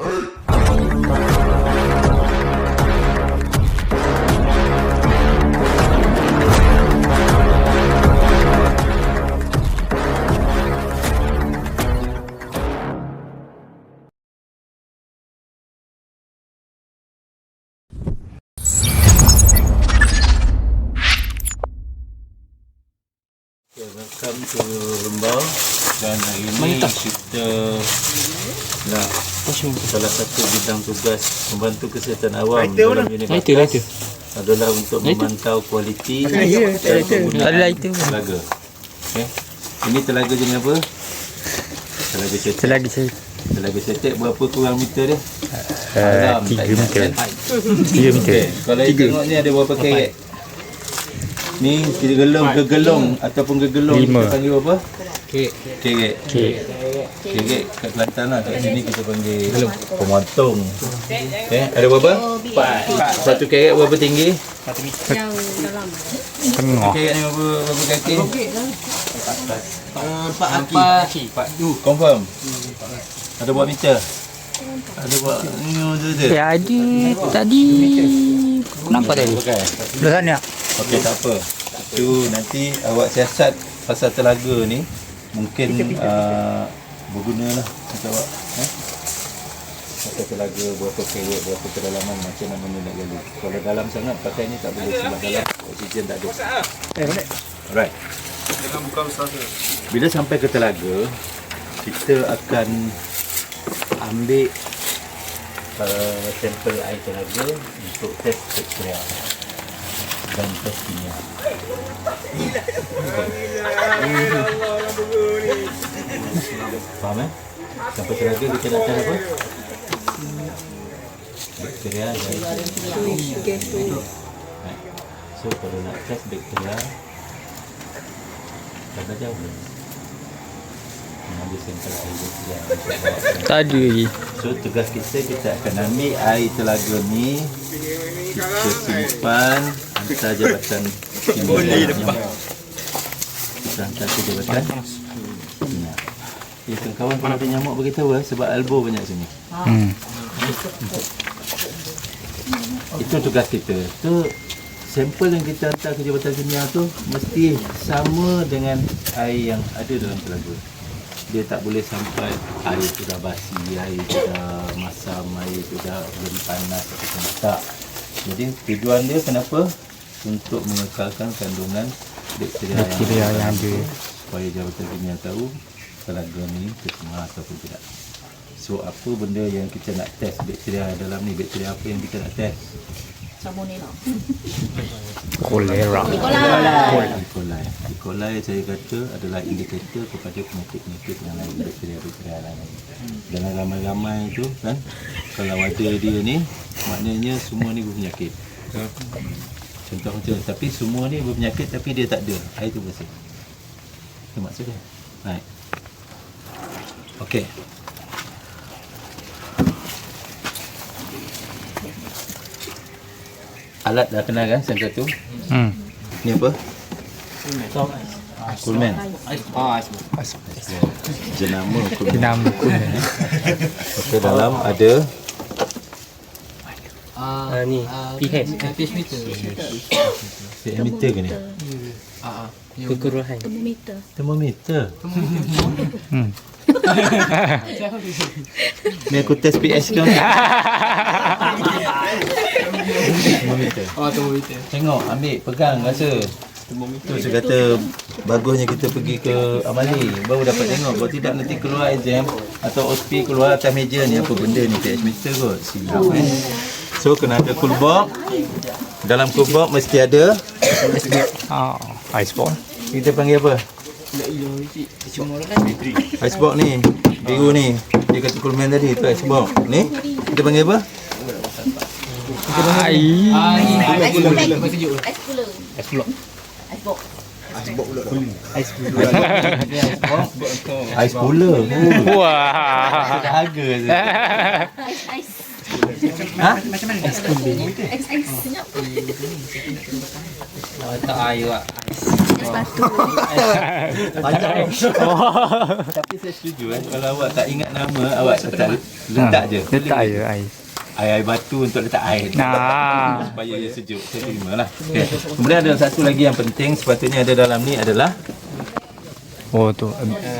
Welcome to Rembau. Dan hari ini kita nak salah satu bidang tugas membantu kesihatan awam dalam unit batas adalah untuk memantau kualiti dan penggunaan telaga. Okay. Ini telaga jenis apa? Telaga cetek. Telaga cetek berapa kurang meter dia? 3 meter. 3 meter. Kalau tengok ni ada berapa kerek? Ni gegelong ataupun gegelong kita panggil apa? Kerek. Kerek kat Kelantan lah. Kat sini kita panggil pemontong. Ada berapa? 4. Satu kerek berapa tinggi? 1 meter. Yang dalam. Tengah. Kerek ni berapa kaki? 4 kaki. Confirm? Ada berapa meter? Ada buat ni Ya ada tadi nampak tadi. Belah sana. Okey, tak apa. Tu nanti awak siasat pasal telaga ni mungkin berguna lah untuk awak. Pasal telaga berapa kerek, berapa kedalaman, macam mana ni nak gali. Kalau dalam sangat pakai ni tak boleh sebab dalam oksigen tak ada. Alright. Bila sampai ke telaga, kita akan ambil sampel air telaga untuk test bakteria dan test kimia. Faham sampai telaga kita nak test apa? Bakteria dan so kalau nak test bakteria dah jauh ambil sampel air bakteria. Tak ada lagi. So tugas kita akan ambil air telaga ni, kita simpan, hantar jabatan kimia. Kita hantar ke jabatan. Kawan-kawan kalau ada nyamuk beritahu sebab albo banyak sini. Itu tugas kita. Tu sampel yang kita hantar ke jabatan kimia tu mesti sama dengan air yang ada dalam telaga. Dia tak boleh sampai air tu dah basi, air tu dah masam, air tu dah belum panas ataupun tak. Jadi tujuan dia kenapa? Untuk mengekalkan kandungan bakteria yang ada, supaya jabatan kimia tahu telaga ni tercemar ataupun tidak. So apa benda yang kita nak test bakteria dalam ni? Bakteria apa yang kita nak test? Salmonella. Kolera. E. coli saya kata adalah indikator kepada penyakit-penyakit yang lain, bakteria-bakteria lain. Dalam ramai-ramai tu kan, kalau ada dia ni, maknanya semua ni berpenyakit. Contoh macam tu, tapi semua ni berpenyakit tapi dia tak ada, air tu bersih. Itu maksudnya. Baik. Okey. Alat dah kenal kan yang satu? Ni apa? Coolman. Jenama Coolman. Okey, dalam ada ni pH meter. pH meter ke ni? Kekeruhan. Termometer. Ni aku test pH kau. Termometer. Termometer. Tengok, ambil, pegang, rasa. Tu saya kata bagusnya kita pergi ke Amali baru dapat tengok. Kalau tidak nanti keluar exam atau OSP keluar atas meja ni apa benda ni, pH meter kot. Silap So kena ada cool box. Dalam cool box mesti ada Ice ball. kita panggil apa? Ice box ni, biru ni. Dia kata Coolman tadi, tu ice box. Ni kita panggil apa? Ice cooler. Wah. Harga je. Macam mana? Senyap. Tak air lah. Sepatu. Tapi saya setuju kalau awak tak ingat nama, awak letak je. Letak je ais. Air batu untuk letak air. Nah. Supaya ia sejuk. Saya terimalah. Okay. Kemudian ada satu lagi yang penting sepatutnya ada dalam ni adalah Oh tu.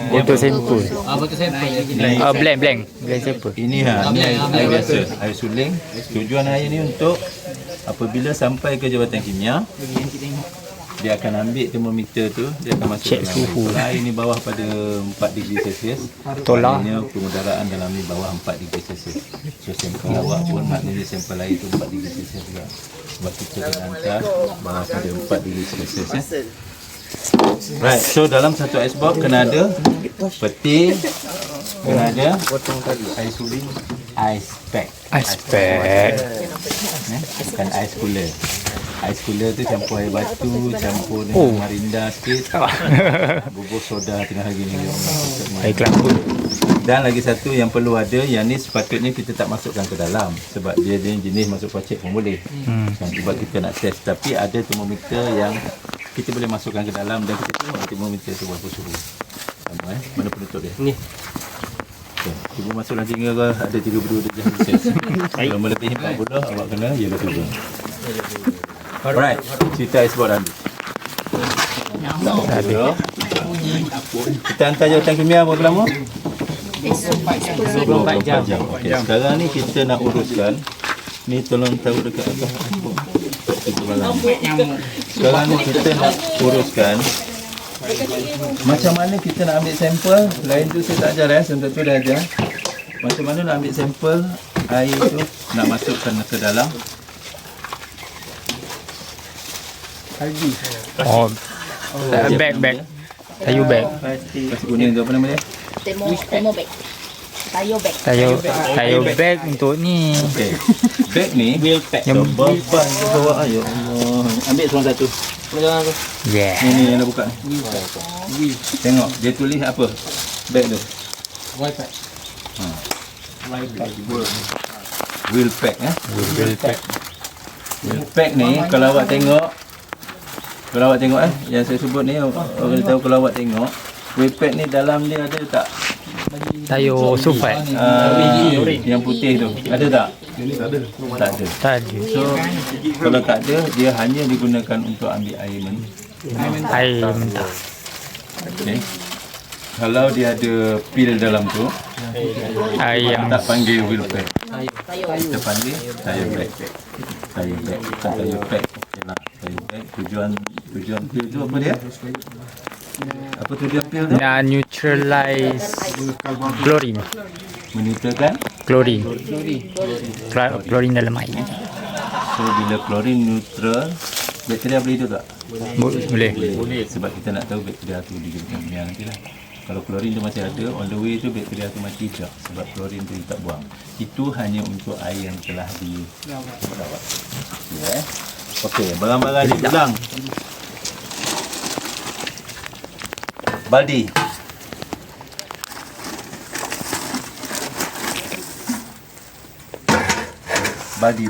Untuk sampel. Betul sampel. Blend sampel. ini ni air biasa, air suling. Tujuan air ni untuk apabila sampai ke jabatan kimia, dia akan ambil termometer tu, dia akan masuk Cek dalam suhu. air. Air ni bawah pada 4 darjah Celsius. Tolak. Maknanya kemudaraan dalam ni bawah 4 darjah Celsius. So sampel awak pun maknanya sampel air tu 4 darjah Celsius juga. Sebab kita kena hantar bawah pada 4 darjah Celsius. Right, so dalam satu ice box kena ada peti, kena ada air suling, ice pack. Ice pack. Bukan ice cooler. Ice cooler tu campur air batu, campur dengan marinda sikit, bubur soda tengah hari ni. Air kelapa. Dan lagi satu yang perlu ada, yang ni sepatutnya kita tak masukkan ke dalam sebab dia jenis masuk pocek pun boleh. Sebab kita nak test, tapi ada termometer yang kita boleh masukkan ke dalam dan kita tengok termometer tu berapa suhu. Sama mana penutup dia? Ni. Okay. Cuba masuk nanti hingga ada 32 darjah Celsius. Kalau melebihi 40, awak kena yellow fever. Alright, cerita ice box dah habis. Kita hantar jawatan kimia berapa lama? 24 jam. Okay. Sekarang ni kita nak uruskan. Ni tolong tahu dekat atas. Sekarang ni kita nak uruskan macam mana kita nak ambil sampel. Lain tu saya tak ajar sebab tu dah ajar. Macam mana nak ambil sampel air tu, nak masukkan ke dalam. Oh. Bag. Kayu bag. Kasih kuning tu apa nama dia? Temo bag. Tayo bag. Tayo bag untuk ni. Okey. Bag ni Wheel pack. yang beban dia bawa. Ya Allah. Ambil seorang satu. Yeah. Ni yang nak buka ni. Tengok dia tulis apa? Bag tu. Wheel pack. Wheel pack Wheel pack. Wheel pack ni kalau awak tengok yang saya sebut ni, orang tahu kalau awak tengok wheel pack ni dalam dia ada tak? Tayo sulfat. Yang putih tu ada tak? Tak ada. Tadi. So kalau tak ada, dia hanya digunakan untuk ambil air Air mentah. Okay. Kalau dia ada pil dalam tu, Air yang tak panggil wheel pack. Kita panggil tire bag. Tire bag, bukan tire pack. Okey lah, tire bag. Tujuan pil tu apa dia? Apa tujuan pil tu? nak neutralize chlorine. Meneutralkan. Chlorine dalam air. So bila klorin neutral, bakteria boleh hidup tak? Boleh. Sebab kita nak tahu bakteria tu dijadikan kimia nanti lah. Kalau klorin tu masih ada, on the way tu bakteria tu mati tak. Sebab klorin tu tak buang. Itu hanya untuk air yang telah dirawat. Ya. Okey, barang-barang ni ulang. Baldi. Baldi.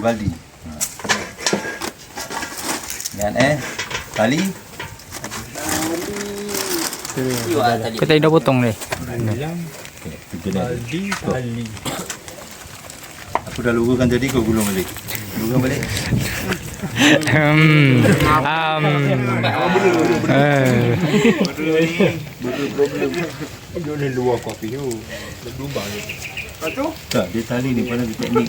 Dan tali. Kau tadi dah potong ni. Baldi. Aku dah lurukan tadi, kau gulung balik. Gulung balik. Tak, dia tali ni pada teknik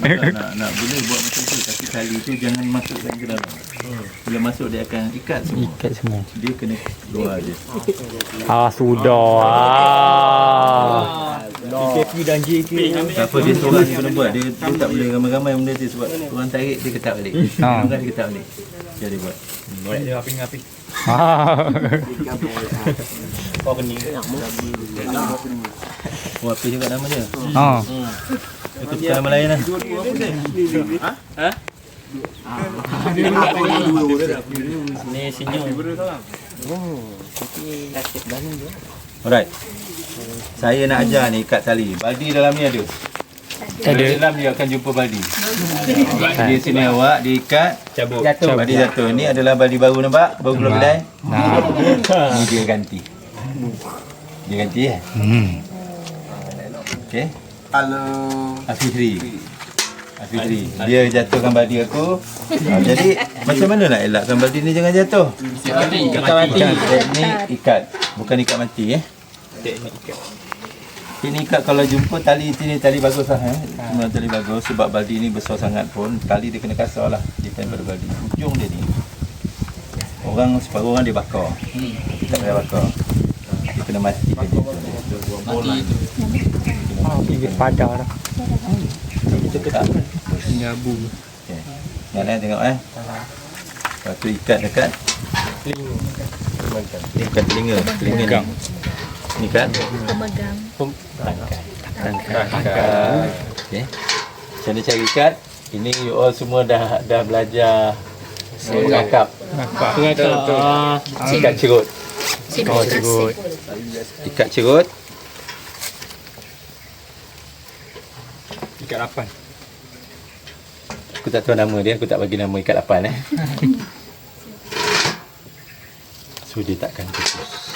nak boleh buat macam tu, tapi tali tu jangan masukkan ke dalam. Bila masuk dia akan ikat semua. Dia kena keluar je. Sudah. JP dan JK. Tak apa, dia seorang je kena buat. Dia tak boleh ramai-ramai benda tu sebab orang tarik dia ketat balik. Orang dia ketat balik. Jadi buat. Dia api. Kau kening. Oh, apa juga nama dia? Aku tukar nama lain lah. Ni senyum. Alright. Saya nak ajar ni ikat tali. Baldi dalam ni ada. Tak ada. Dalam dia akan jumpa baldi. Di sini awak diikat, jatuh. Baldi jatuh. Ni adalah baldi baru, nampak? Baru keluar kedai. Ni dia ganti. Dia ganti Okey. Halo. Afidri. Dia jatuhkan baldi aku. Jadi macam mana nak elakkan baldi ni jangan jatuh? Ikat mati. Teknik ikat. Bukan ikat mati Teknik ikat. Ini ikat kalau jumpa tali sini, tali bagus lah Semua tali bagus sebab baldi ni besar sangat pun tali dia kena kasar lah. Depend pada baldi. Ujung dia ni separuh orang dia bakar. Tak payah bakar. Dia kena mati. Mati padar dah. Kita ketak. Nyabu. Okey. Jangan tengok Lepas tu ikat dekat dekat telinga ni. Ni kan? Pemegang. Okey. Macam mana cara ikat? Ini you all semua dah belajar mengakap. Ikat cerut. Cerut. Ikat cerut. Ikat lapan. Aku tak tahu nama dia, aku tak bagi nama ikat lapan So dia takkan putus.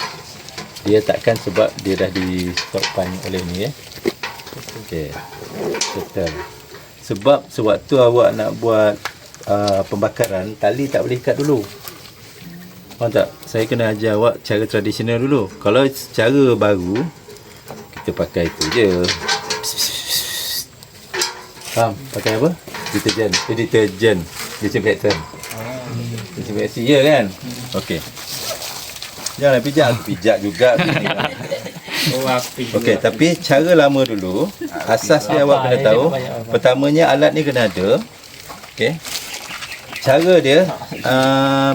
Dia takkan sebab dia dah di stopkan oleh ni Okey. Betul. Sebab sewaktu awak nak buat pembakaran, tali tak boleh ikat dulu. Faham tak? Saya kena ajar awak cara tradisional dulu. Kalau cara baru, kita pakai itu je. Faham? Pakai apa? Deterjen. Disinfectant. Disinfeksi je kan? Okey. Janganlah pijak. Aku pijak juga. Okey, tapi cara lama dulu, asas dia awak kena tahu. Pertamanya alat ni kena ada. Okey. Cara dia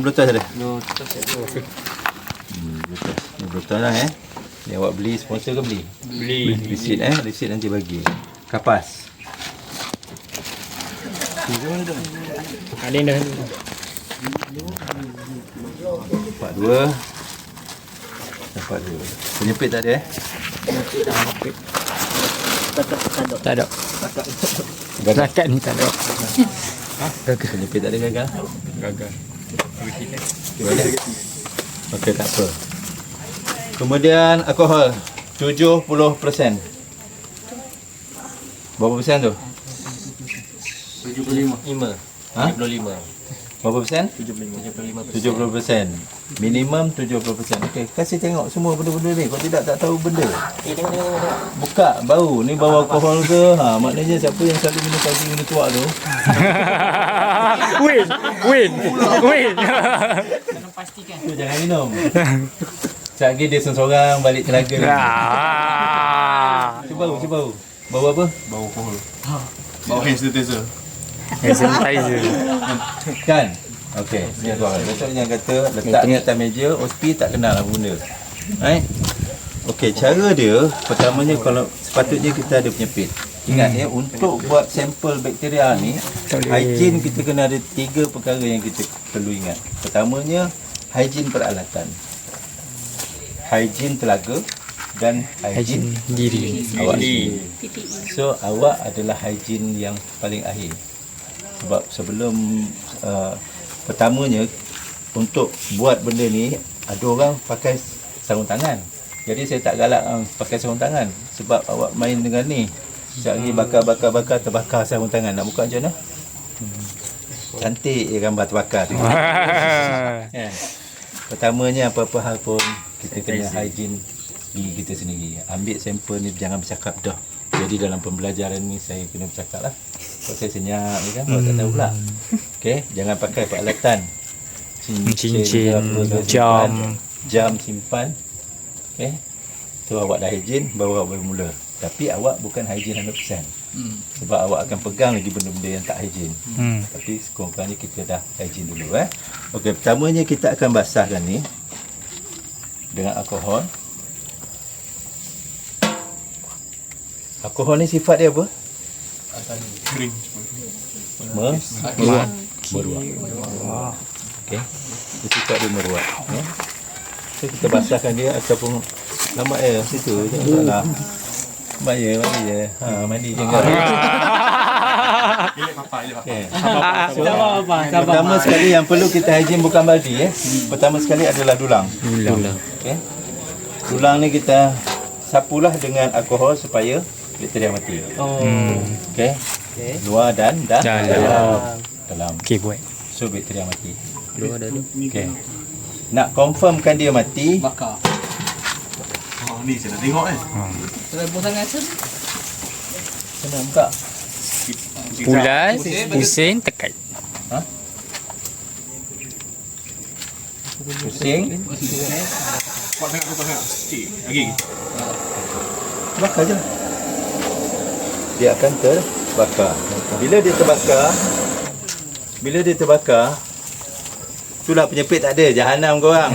Bluetooth ada. Bluetooth lah Ni awak beli, sponsor ke beli? Beli. Resit resit nanti bagi. Kapas. Ada dah. Dapat dua. Penyepit tak ada Tak ada. Zakat ni tak ada. Penyepit tak ada gagal? Gagal. Okey, tak apa. Kemudian alkohol 70%. Berapa persen tu? 75. 75. Berapa persen? 70%. Minimum 70%. Okey, kasih tengok semua benda-benda ni. Kalau tidak tak tahu benda. Buka bau. Ni bau alkohol ke? Maknanya siapa yang selalu minum pagi minum tuak tu. Win. Tu jangan minum. Sekejap lagi dia seorang balik telaga. Cuba bau. Bau apa? Bau alkohol. Bau hand sanitizer. Kan? Okey, dia tuan. Besok jangan kata letak ni atas meja, OSP tak kenal apa benda. Okey, cara dia pertamanya kalau sepatutnya kita ada penyepit. Ingat untuk buat sampel bakteria ni, hygiene kita kena ada 3 perkara yang kita perlu ingat. Pertamanya, hygiene peralatan. Hygiene telaga dan hygiene diri. awak sendiri. So, awak adalah hygiene yang paling akhir. Sebab sebelum pertamanya untuk buat benda ni ada orang pakai sarung tangan. Jadi saya tak galak pakai sarung tangan sebab awak main dengan ni. Sekejap lagi bakar terbakar sarung tangan. Nak buka macam mana? Cantik gambar terbakar tu. Pertamanya apa-apa hal pun kita kena hygiene diri kita sendiri. Ambil sampel ni, jangan bercakap dah. Jadi dalam pembelajaran ni saya kena bercakap lah. Kalau saya senyap ni kan, awak tak tahu pula. Okey, jangan pakai peralatan. Cincin, jam simpan. Okey. So awak dah hygiene, baru awak boleh mula. Tapi awak bukan hygiene 100%. Sebab awak akan pegang lagi benda-benda yang tak hygiene. Tapi sekurang-kurangnya kita dah hygiene dulu. Okey, pertamanya kita akan basahkan ni dengan alkohol. Alkohol ni sifat dia apa? Kering. Meruat. Okey. Dia sifat dia meruat. So kita basahkan dia ataupun lama air situ, jangan salah. Bayar je. Mandi je kau. Okay. Pertama sekali yang perlu kita hygiene bukan baldi Pertama sekali adalah dulang. Okay. Dulang ni kita sapulah dengan alkohol supaya bakteria mati. Okay. Luar dan dalam. Okey buat. So bakteria mati. Okay. Nak confirmkan dia mati, Bakar. Ni saya nak tengok kan. Terlalu sangat tu. kena buka. Pulas, pusing, tekan. Pusing, Kuat sangat. Sikit. Lagi. bakar je. Dia akan terbakar. Bila dia terbakar, itulah penyepit tak ada, jahanam korang.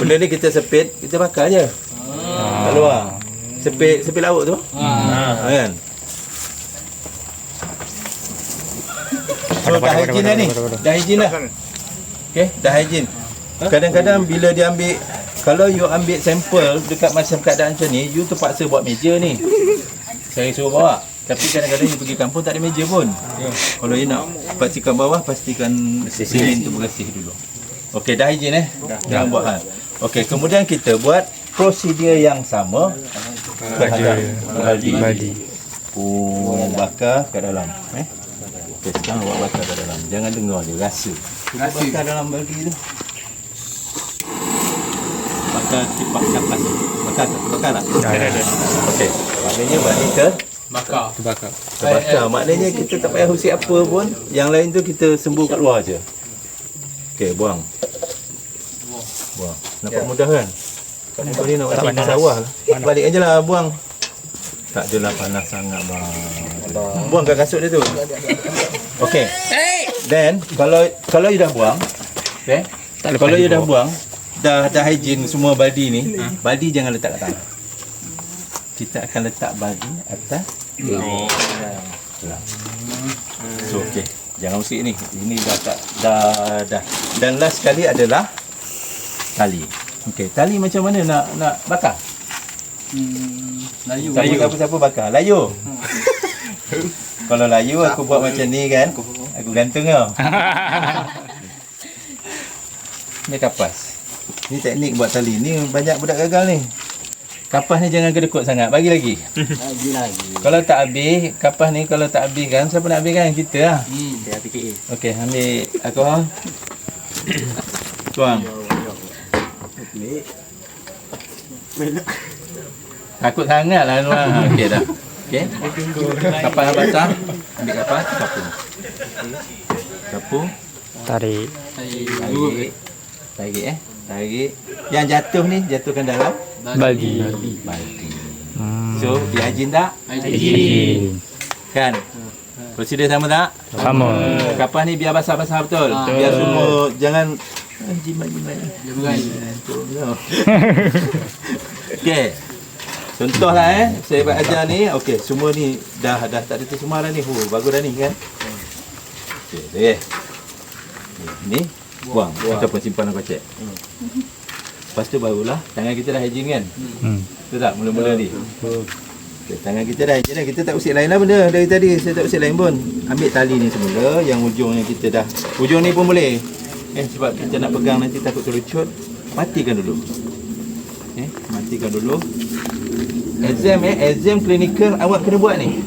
Benda ni kita sepit, kita bakar je. Kat luar. Sepit lauk tu. Kan? So dah hygiene dah ni. Dah hygiene dah. Okey, dah hygiene. Kadang-kadang bila dia ambil, kalau you ambil sampel dekat macam keadaan macam ni, you terpaksa buat meja ni. Saya suruh bawa. Tapi kadang-kadang you pergi kampung tak ada meja pun. Kalau you nak pastikan bawah, pastikan silin tu bersih dulu. Okey, dah hygiene Jangan buat hal. Okey, kemudian kita buat prosedur yang sama terhadap baldi. Bakar kat dalam. Okey, sekarang awak bakar kat dalam. Jangan dengar je, rasa. Bakar dalam baldi tu. Bakar tipak kapas tu. Bakar tak? Okey, maknanya baldi Bakar. terbakar. Maknanya kita tak payah usik apa pun. Yang lain tu kita sembuh kat luar je. Okey, buang. Nampak mudah kan? Kau ni nak buat sawah lah. Balik aje lah, buang. Tak adalah panas sangat bang. Buangkan kasut dia tu. Okey. Then kalau you dah buang, kalau you dah buang, dah hygiene semua baldi ni, baldi jangan letak kat tanah. Kita akan letak baldi atas. So okey, jangan usik ni. Ini dah. Dan last sekali adalah tali. Okey, tali macam mana nak bakar? Layu. Siapa bakar? Layu. Kalau layu aku buat macam ni kan. Aku gantung kau. Ni kapas. Ni teknik buat tali. Ni banyak budak gagal ni. Kapas ni jangan kedekut sangat. Bagi lagi. Kalau tak habis, kapas ni kalau tak habis kan, siapa nak habis kan? Kita lah. Okey, ambil alkohol. Tuang. Takut sangat lah Anwar. Okey dah. Okey. Kapas basah. Ambil kapas, sapu. Tarik. Tarik. Yang jatuh ni, jatuhkan dalam Baldi. So, dia hygiene tak? Hygiene. Kan? Prosedur sama tak? Sama. Kapas ni biar basah-basah betul. Biar semua jangan jimat. Dia berani. Okey. Contohlah saya ajar ni. Okey, semua ni dah tak ada tercemar dah ni. Bagus dah ni kan? Okey, ni buang ataupun simpan dalam kocek. Lepas tu barulah tangan kita dah hygiene kan? Betul tak mula-mula ni? Okay, tangan kita dah hygiene dah. Kita tak usik lain lah benda dari tadi. Saya tak usik lain pun. Ambil tali ni semula. Yang ujungnya kita dah. Ujung ni pun boleh. Sebab kita nak pegang nanti takut terlucut. Matikan dulu. Matikan dulu. Exam clinical awak kena buat ni.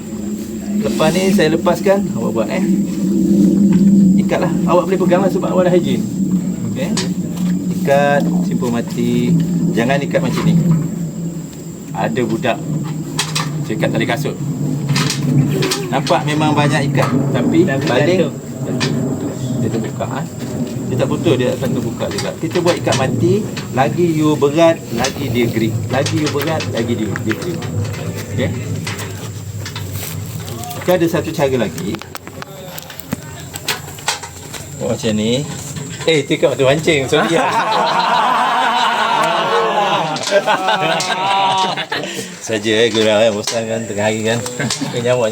Lepas ni saya lepaskan. Awak buat ikatlah. Awak boleh pegang lah sebab awak dah hygiene. Okay. Ikat, simpul mati. Jangan ikat macam ni. Ada budak ikat tali kasut. Nampak memang banyak ikat, tapi baling dia terbuka. Dia tak putus, dia akan terbuka juga. Kita buat ikat mati, lagi you berat, lagi dia grip. Lagi you berat, lagi dia grip. Okey. Okay, ada satu cara lagi. Buat macam ni. Tikap tu mancing. Sorry. Saja gurau bosan kan tengah hari kan. Nyamuk.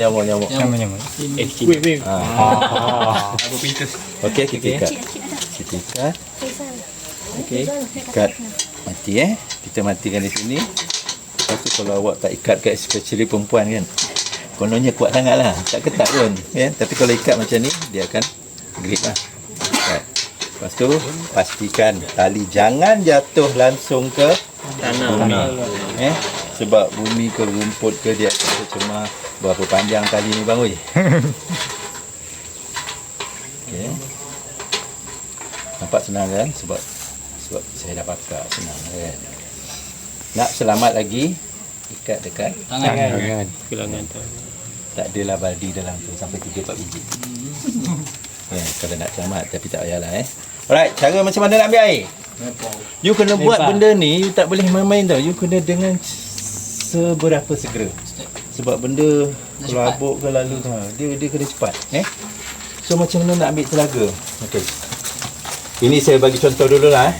Wait. Apa pintus? Okey, kita ikat. Okey. Ikat mati Kita matikan di sini. Lepas tu kalau awak tak ikat kat, especially perempuan kan, kononnya kuat sangat lah, tak ketat pun kan? Tapi kalau ikat macam ni, dia akan grip lah. Ikat. Lepas tu pastikan tali jangan jatuh langsung ke tanah. Sebab bumi ke rumput ke dia akan tercemar. Berapa panjang tali ni bang oi? Okay. Nampak senang kan? Sebab saya dah pakai, senang kan. Nak selamat lagi, ikat dekat Tangan. tak adalah baldi dalam tu sampai 3-4 biji. Kalau nak selamat, tapi tak payahlah Alright, cara macam mana nak ambil air? You kena buat benda ni, you tak boleh main-main tau. You kena dengan seberapa segera. Sebab benda kalau habuk ke lalu dia kena cepat. So macam mana nak ambil telaga? Okey. Ini saya bagi contoh dulu lah.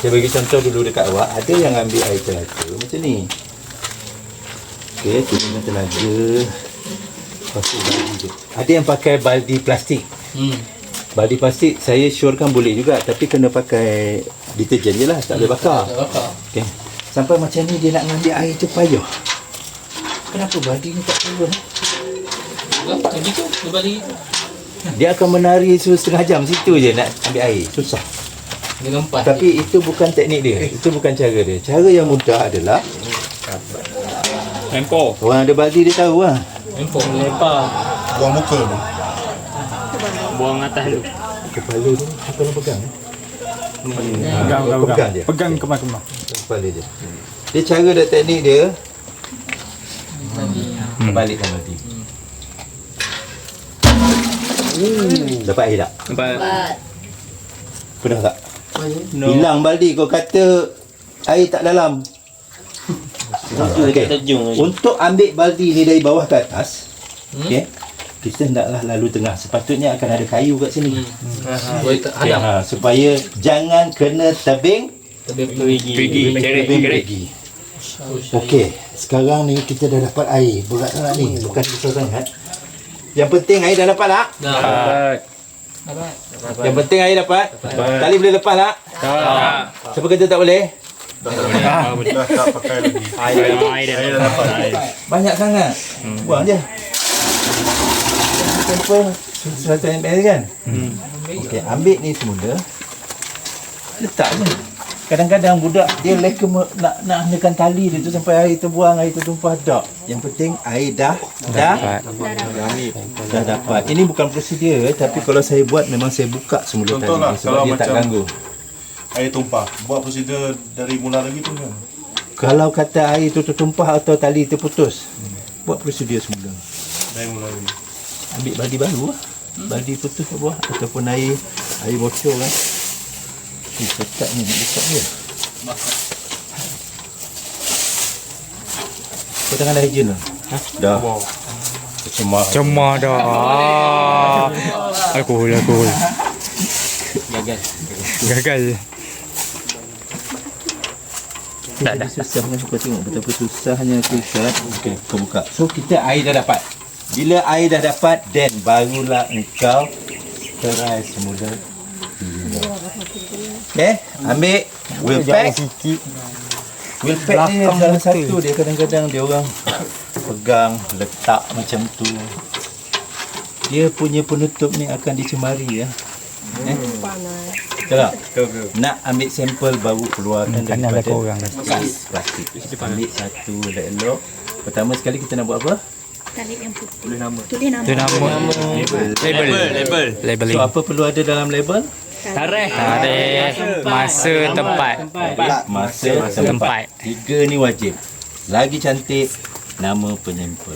Saya bagi contoh dulu dekat awak. Ada yang ambil air telaga macam ni. Okey, tu dengan telaga. Lepas tu baldi je. Ada yang pakai baldi plastik. Baldi plastik saya syorkan boleh juga, tapi kena pakai deterjen je lah, tak boleh bakar. Okey. Sampai macam ni dia nak ambil air tu payah. Kenapa baldi ni tak turun? Tadi tu berbalik. Dia akan menari setengah jam situ je nak ambil air. Susah. Dia lompat. Tapi itu bukan teknik dia. Itu bukan cara dia. Cara yang mudah adalah Tempo. orang ada baldi dia tahu lah. Lempar. Lempar. Buang muka tu. Buang atas dulu. Kepala tu apa yang pegang? Pegang je. Pegang kemar-kemar. Kepala je. Dia cara dan teknik dia balikkan baldi. Dapat air tak? Dapat. Pernah tak? Hilang baldi kau kata air tak dalam. Okay. Untuk ambil baldi ni dari bawah ke atas, okay, kita hendaklah lalu tengah. Sepatutnya akan ada kayu kat sini. Okay, supaya jangan kena tebing perigi. Okey, sekarang ni kita dah dapat air. Berat sangat ni, bukan besar sangat. Yang penting air dah dapat tak? Dapat. Yang penting air dapat. Tali boleh lepas tak? Tak. Siapa kata tak boleh? Dah tak pakai lagi. Air dah dapat. Banyak sangat. Buang je. Simple 100 ml kan? Okey, ambil ni semula. Letak je. Kadang-kadang budak dia leka nak hendakan tali dia tu sampai air terbuang, air tertumpah tak. Yang penting air dah dapat. Ini bukan prosedur, tapi kalau saya buat memang saya buka semula tali Contohlah, sebab kalau dia tak macam ganggu. Air tumpah. Buat prosedur dari mula lagi tu kan. Kalau kata air tu tertumpah atau tali terputus, buat prosedur semula. Dari mula lagi. Ambil baldi baru lah. Baldi putus kat bawah ataupun air bocor kan. Ketat ni, nak buka dia. Kau tangan dah hijau lah? Dah. Cemar dah. Alkohol. Gagal. Dah. Susahnya kau tengok betapa susahnya aku ikat. Okey, kau buka. So kita air dah dapat. Bila air dah dapat, then barulah engkau terai semula. Ambil wheel pack. Wheel pack ni salah satu dia kadang-kadang dia orang pegang, letak macam tu. Dia punya penutup ni akan dicemari ya. Betul tak? Nak ambil sampel baru keluarkan daripada plastik. Ambil satu elok. Pertama sekali kita nak buat apa? Tarik yang putih. Tulis nama. Tulis nama. Labeling. So apa perlu ada dalam label? Tarikh. Masa, tempat. Masa, tempat. 3 ni wajib. Lagi cantik, nama penyempel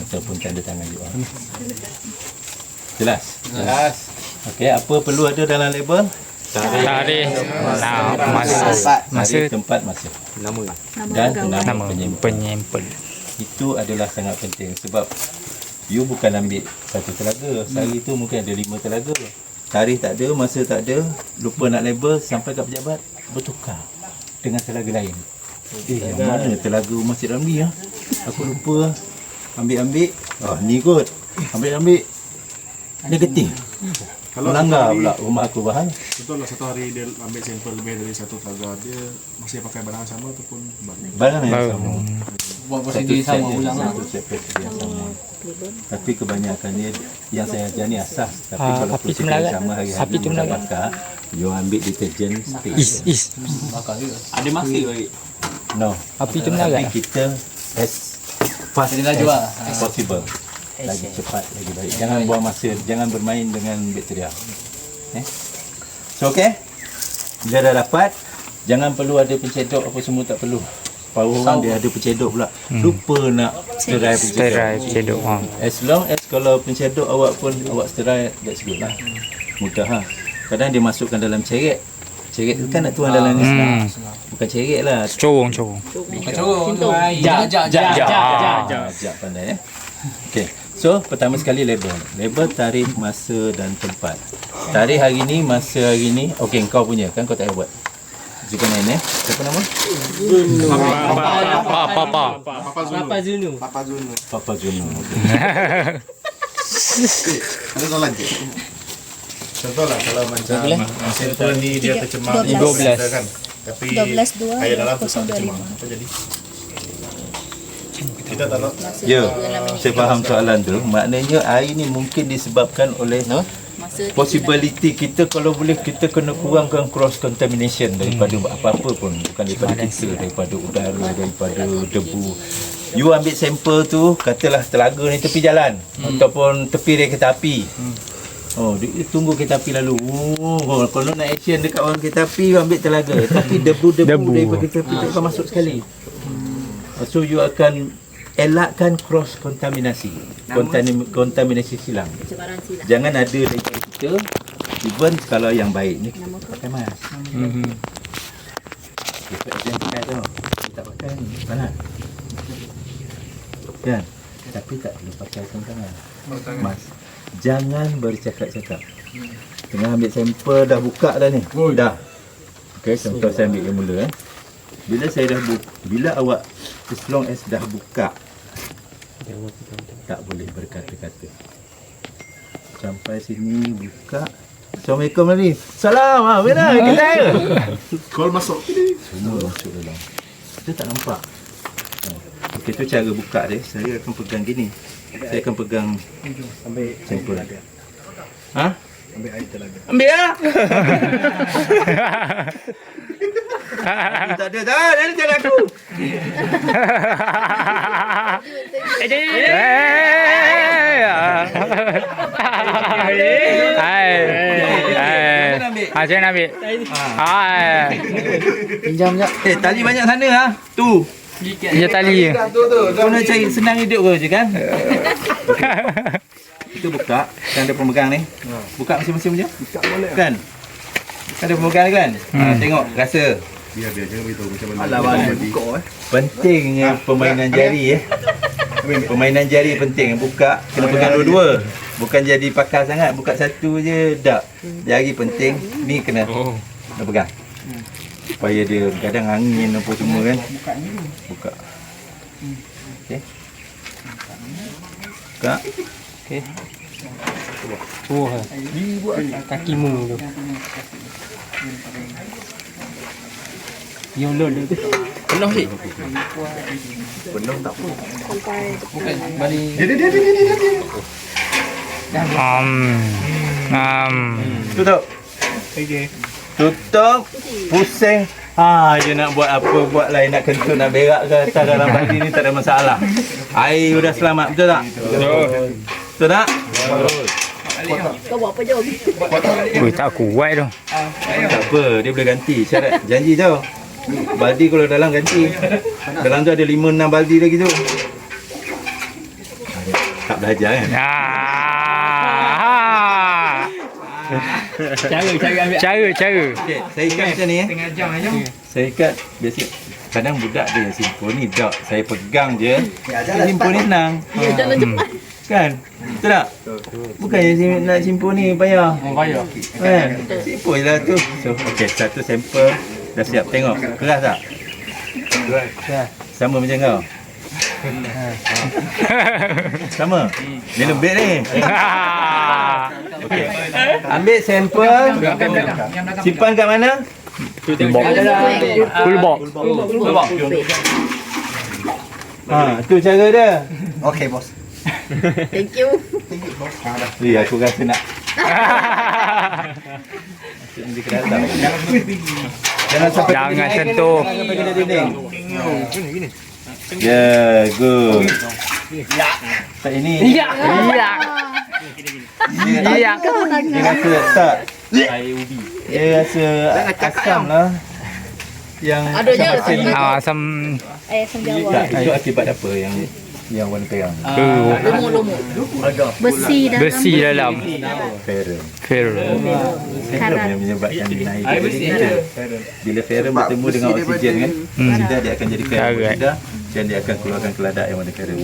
ataupun tanda tangan juga. Jelas? Jelas. Okey, apa perlu ada dalam label? Tarikh. Masa, tempat, masa. Dan nama penyempel. Itu adalah sangat penting sebab you bukan ambil satu telaga. Sehari tu mungkin ada 5 telaga. Tarikh tak ada, masa tak ada, lupa nak label, sampai kat pejabat bertukar dengan telaga lain. Yang mana telaga Masjid Ramli ya? Aku lupa. Ambil. Ni kot. Ambil. Negatif. Kalau melanggar satu hari- pula rumah aku bahaya. Contohlah satu hari dia ambil sampel lebih dari satu telaga, dia masih pakai barang sama ataupun baru? Barang yang Baru. sama. Buat Satu prosedur set sama je, ulang lah. satu set prosedur yang sama. Tapi kebanyakannya yang saya ajar ni asas. Tapi kalau api tu prosedur melarat. yang sama hari-hari Api tu you melarat. bakar, you ambil deterjen stick. Is. Bakar juga. Ada masa lagi. No. Api tu melarat. Tapi kita as fast Jadi laju lah. as possible. Lagi cepat, lagi baik. Jangan buang masa, jangan bermain dengan bakteria. So okay. Bila dah dapat, jangan perlu ada pencedok apa semua, tak perlu. Power orang dia ada pencedok pula. Lupa nak sterile pencedok. Sterile cedok. As long as kalau pencedok awak pun awak sterile, that's good lah. Mudah lah. Kadang dia masukkan dalam ceret. Ceret tu kan nak tuang dalam ni senang. Bukan ceret lah. Corong. Kacau tu air. Jap pandai Okay. So pertama sekali label. Label tarikh, masa dan tempat. Tarikh hari ni, masa hari ni. Okey, kau punya kan, kau tak payah buat. Juga main siapa nama? Papa Zunu. Papa Juno. Okay. Ada soalan je. Contohlah kalau macam sampel ni dia tercemar 12. kan. Tapi 12/2 air dalam tu tak 025. tercemar. Apa jadi? Kita tak nak. Ya, saya faham soalan tu. Maknanya air ni mungkin disebabkan oleh possibility kita, kalau boleh kita kena kurangkan cross contamination daripada apa-apa pun, bukan daripada kita, daripada udara, daripada debu. You ambil sampel tu, katalah telaga ni tepi jalan ataupun tepi rel kereta api. Oh, dia tunggu kereta api lalu. Oh, kalau nak action dekat orang kereta api, you ambil telaga. Tapi debu-debu daripada kereta api tak akan masuk sekali. So you akan elakkan cross kontaminasi, kontaminasi silang. Jangan ada daripada kita. Even kalau yang baik ni kita pakai mask. Kita jangan pakai tu. Kita pakai ni panas. Kan? Tapi tak perlu pakai sarung tangan. Mask. Jangan bercakap-cakap. Tengah ambil sampel dah buka dah ni. Dah. Okey, contoh saya ambil yang mula Bila saya dah bila awak as long as dah buka, tak boleh berkata-kata. Sampai sini buka. Assalamualaikum ni. Salam. Mana kita? Call masuk. Semua masuk dalam. Kita tak nampak. Okey, tu cara buka dia. Saya akan pegang gini. Saya akan pegang sampel. Ha? Ambil air telaga. Ambil lah. Tak ada dah. Dari jalan aku. Saya nak ambil. Pinjam sekejap. Tali banyak sana ha. Tu. Dia tali. Kau nak cari senang hidup kau je kan? Kita buka, kan ada pemegang ni. Buka masing-masing macam. Buka boleh. Kan? Ada pemegang kan? Tengok, rasa. Biar jangan beritahu macam mana. Pentingnya permainan jari Permainan jari penting. Buka, kena pegang dua-dua. Bukan jadi pakar sangat, buka satu je dak. Jari penting. Ni kena pegang. Supaya dia kadang angin apa semua kan. Buka. Okey. Buka. Okey. Oh, kakimu tu. Yang lol tu. Penuh sih. Penuh tak apa. Bukan balik. Dia. Tutup. Okey. Tutup. Pusing. Dia nak buat apa, buat lain, nak kentut, nak berak ke atas dalam badi ni tak ada masalah. Air sudah selamat, betul tak? Betul tak? Kau buat apa jom? Tak kuat tu. Tak apa, dia boleh ganti. Syarat janji tau. Baldi kalau dalam ganti. Dalam tu ada 5-6 baldi lagi tu. Tak belajar kan? Cara. Okey, saya ikat macam ni Tengah jam aja. Saya ikat biasa. Kadang budak dia yang simple ni tak. Saya pegang je. Simple ni senang. Ya, jalan cepat. Kan? Betul tak? Bukan yang nak simple ni payah. Payah. Kan? Simple je lah tu. So, okey, satu sampel dah siap. Tengok, keras tak? Keras. Sama macam kau? Sama? Dia lembik ni. Okey. Ambil sampel. Simpan kat mana? Full box. Tu cara dia. Okey bos. Thank you. Aku rasa nak. Jangan sampai Jangan sentuh. sampai kena dinding. Ya, good. Tak ini. Ya. Ya. Dia rasa tak. Dia rasa asam lah. Yang Ada je. asam-asam ni. Asam Asam Jawa. Tak, itu akibat apa yang warna perang? Lumut-lumut. Besi dalam. besi dalam. Ferrum. Ferrum. Ferrum yang menyebabkan naik. Bila ferrum bertemu dengan oksigen kan, oksida dia akan jadi oksida dan dia akan keluarkan keladak yang warna ferrum.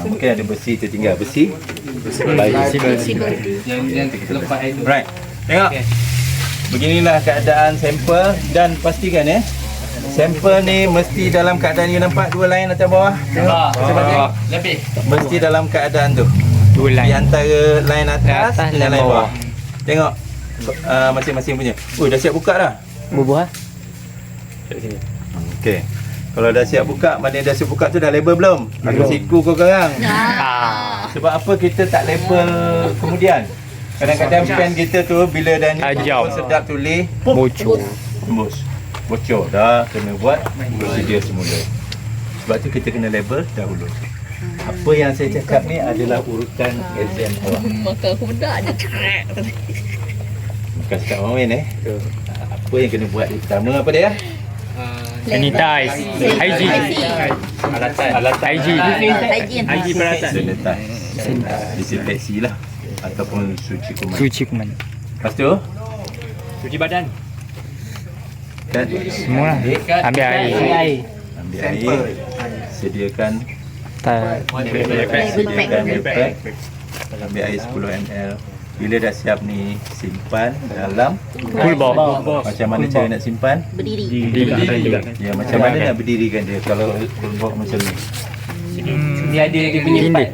Mungkin ada besi tertinggal. Besi baik. Yang lepas air tu. Right. Tengok. Beginilah keadaan sampel dan pastikan sampel ni mesti dalam keadaan you nampak dua line atas bawah. Tengok. Lebih. Mesti dalam keadaan tu. Dua Di line. antara line atas Atas dan dan line bawah. bawah. Tengok masing-masing punya. Dah siap buka dah. Bubuh. Okey. Kalau dah siap buka, mana dah siap buka tu dah label belum? Aku siku kau sekarang. Sebab apa kita tak label kemudian? Kadang-kadang pen kita tu bila dah ni Tajam. sedap tulis Bocor. tembus. Bocor dah kena buat prosedur semula. Sebab tu kita kena label dahulu. Apa yang saya cakap ni adalah urutan exam awak. Maka aku bedak je. Bukan cakap orang main Apa yang kena buat pertama apa dia? Sanitize. Hygiene. Hygiene. Hygiene. Sanitize. Disinfeksi lah. Ataupun suci kuman. Cuci kuman. Lepas tu Cuci badan. kan Semua lah. Ambil air. ambil air, sediakan Label pack. ambil air 10 ml. Bila dah siap ni, simpan dalam Full box. macam mana cara nak simpan? Berdiri. Ya, macam mana nak berdirikan dia kalau full box macam ni? Dia ada dia punya Dinding.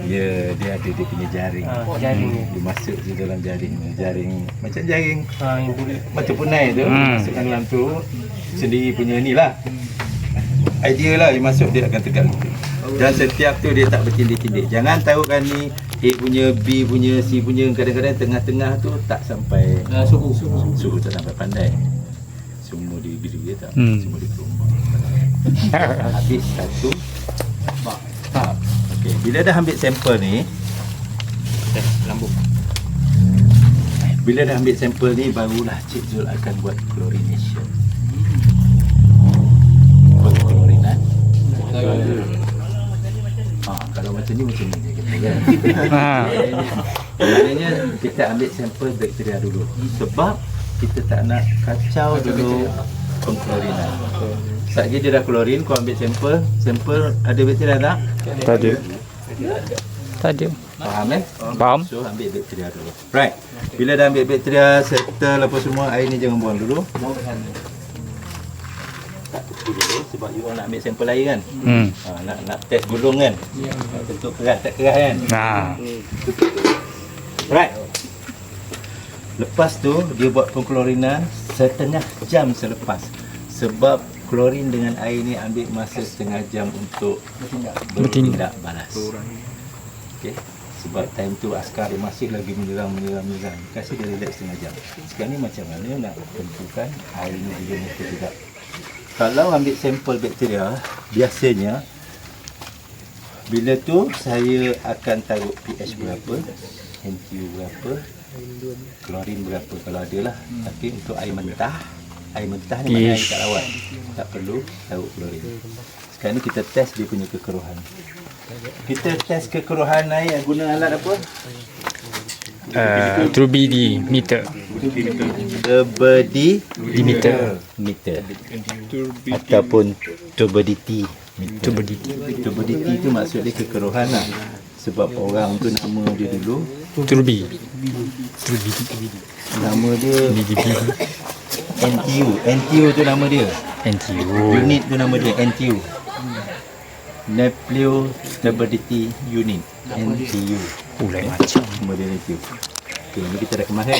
Ya, dia ada dia punya jaring. jaring ni. Dia masuk je dalam jaring. Jaring macam jaring Yang boleh. macam punai tu, masukkan dalam tu sendiri punya ni lah. Idea lah dia masuk dia akan tegak. Dan setiap tu dia tak bertindik-tindik. Jangan taruhkan ni A punya, B punya, C punya, kadang-kadang tengah-tengah tu tak sampai suhu tak sampai pandai. Semua diri dia tak. Semua di rumah. Habis satu. Okey, bila dah ambil sampel ni, bila dah ambil sampel ni barulah Cik Zul akan buat chlorination. Penglorinan. Kalau macam ni dia kata kan. Maknanya kita ambil sampel bakteria dulu. Sebab kita tak nak kacau dulu pengklorinan. Sekejap dia dah klorin, kau ambil sampel ada bakteria tak? Tak ada. Tak ada. Faham Faham? So ambil bakteria dulu. Right. Bila dah ambil bakteria, settle apa semua, air ni jangan buang dulu. Tak tutup dulu sebab you nak ambil sampel air kan. Nak test gulung kan. Tentu keras tak keras kan. Tutup dulu. Right. Lepas tu dia buat pengklorinan setengah jam selepas. Sebab klorin dengan air ni ambil masa setengah jam untuk bertindak balas. Okey. Sebab time tu askar dia masih lagi menyerang. Kasih dia relax setengah jam. Sekarang ni macam mana nak tentukan air ni dia mesti tidak. Kalau ambil sampel bakteria, biasanya bila tu saya akan taruh pH berapa, NTU berapa, klorin berapa kalau ada lah. Tapi untuk air mentah ni maknanya air tak lawan. Tak perlu taruh klorin. Sekarang ni kita test dia punya kekeruhan. Kita test kekeruhan air guna alat apa? Turbidi meter. Turbidity meter ataupun turbidity meter. Turbidity tu maksud dia kekeruhan lah. Sebab orang tu nama dia dulu Turbi. nama dia NTU tu nama dia. NTU. Unit tu nama dia NTU. Nuclear Turbidity Unit. NTU. Lain macam. Nama dia NTU. Okey, ni kita dah kemas kan.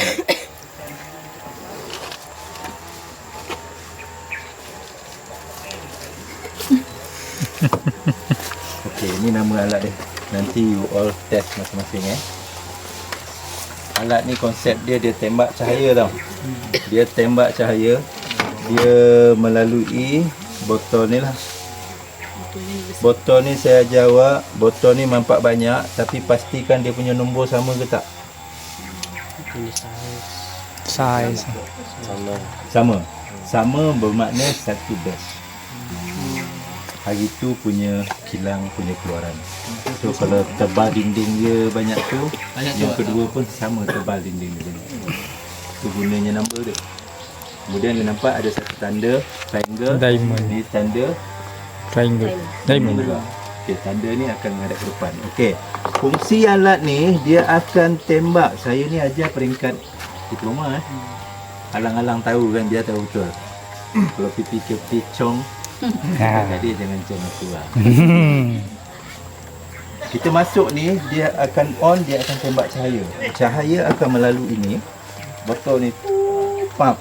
Okey, ni nama alat dia. Nanti you all test masing-masing Alat ni konsep dia tembak cahaya tau. Dia tembak cahaya. Dia melalui botol ni lah. Botol ni saya ajar awak, botol ni nampak banyak tapi pastikan dia punya nombor sama ke tak? Saiz. Sama bermakna satu batch. Hari tu punya kilang punya keluaran. So kalau tebal dinding dia banyak tu, yang kedua pun sama tebal dinding dia. Tu gunanya number dia. Kemudian dia nampak ada satu tanda triangle. Diamond. Ni tanda Triangle. Diamond. Okey, tanda ni akan menghadap ke depan. Okey. Fungsi alat ni dia akan tembak. Saya ni ajar peringkat diploma Alang-alang tahu kan, dia tahu betul. Kalau piti cong jadi jangan cong aku lah. Kita masuk ni, dia akan on, dia akan tembak cahaya. Cahaya akan melalui ini. Botol ni pump.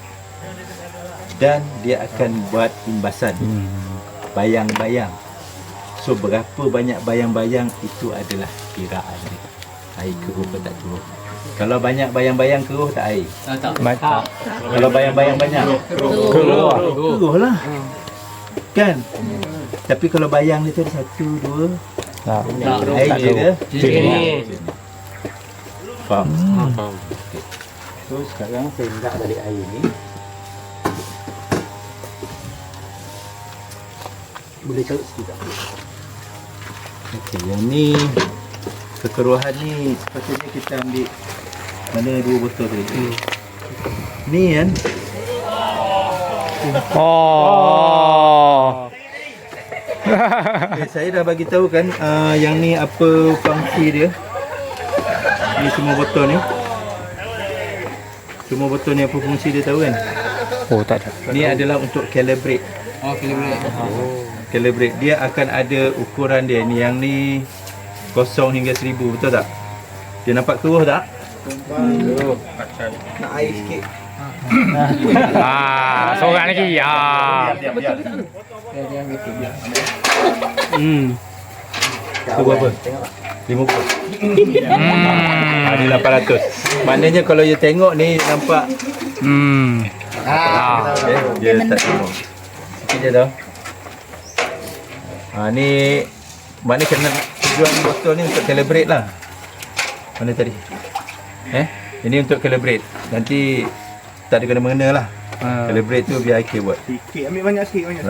Dan dia akan buat imbasan. Bayang-bayang. So berapa banyak bayang-bayang itu adalah kiraan dia. Air keruh ke tak keruh. Kalau banyak bayang-bayang keruh tak air. Tak. Kalau bayang-bayang banyak keruh lah. Kan? Tapi kalau bayang ni tu ada 1, 2 Tak. air je ke? Ni. Faham? Okay. So sekarang saya hendak balik air ni. Boleh carut sikit tak? Okey, yang ni kekeruhan ni sepatutnya kita ambil mana 2 botol tadi. Ni kan Oh. okay, saya dah bagi tahu kan yang ni apa fungsi dia. Ni semua botol ni. Semua botol ni apa fungsi dia tahu kan? Oh, tak ada. Ni adalah untuk calibrate. Calibrate. Dia akan ada ukuran dia ni. Yang ni 0 hingga 1000, betul tak? Dia nampak keruh tak? Nak air sikit. Seorang lagi. Itu berapa? 50. Ni 800. Maknanya kalau you tengok ni nampak dia tak tengok. Sikit je tau. Ni maknanya kena tujuan botol ni untuk calibrate lah. Mana tadi? Ini untuk calibrate. Nanti tak ada kena-mengena lah. Calibrate tu biar IK buat. Sikit, ambil banyak sikit. Banyak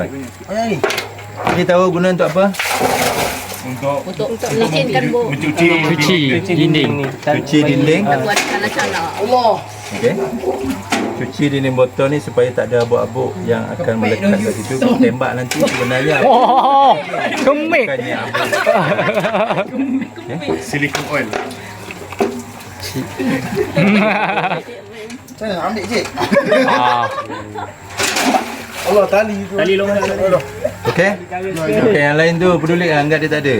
ni. Ni tahu guna untuk apa? Untuk melakinkan Cuci dinding. Cuci dinding. buat cala-cala. Okey. Cuci dinding botol ni supaya tak ada abuk-abuk yang akan melekat kat situ. Tembak nanti sebenarnya Oh, kemik. bukannya abuk. Silicon oil. Ambil je. Allah tali tu. Tali longgar. Okey. Okey, yang lain tu peduli anggap dia tak ada.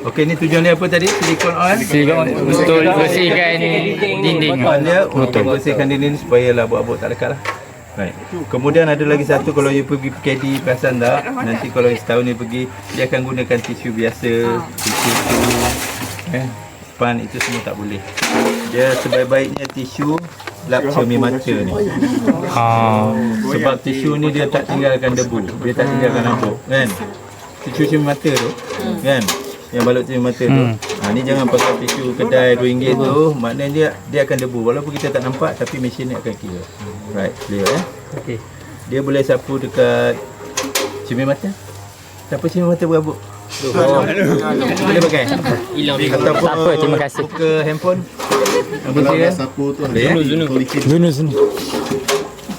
Okey, ni tujuan dia apa tadi? Silikon oil. Silikon untuk bersihkan dinding. Tujuan dia untuk bersihkan dinding supaya abuk-abuk tak lekat lah. Right. Kemudian ada lagi satu, kalau you pergi PKD, perasan tak? Nanti kalau setahun ni pergi, dia akan gunakan tisu biasa, tisu span itu semua tak boleh. Dia sebaik-baiknya tisu lap cermin mata ni. Sebab tisu ni dia tak tinggalkan debu, dia tak tinggalkan abuk, kan? Tisu cermin mata tu, kan? Yang balut cermin mata tu. Ni jangan pakai tisu kedai RM2 tu, maknanya dia akan debu. Walaupun kita tak nampak tapi mesin ni akan kira. Right, clear Okey. Dia boleh sapu dekat cermin mata. Sapu cermin mata berabuk. Boleh pakai. Hilang dia. Ataupun Tak apa, terima kasih. buka handphone. Kalau dah sapu tu Boleh ya? Zunus ni.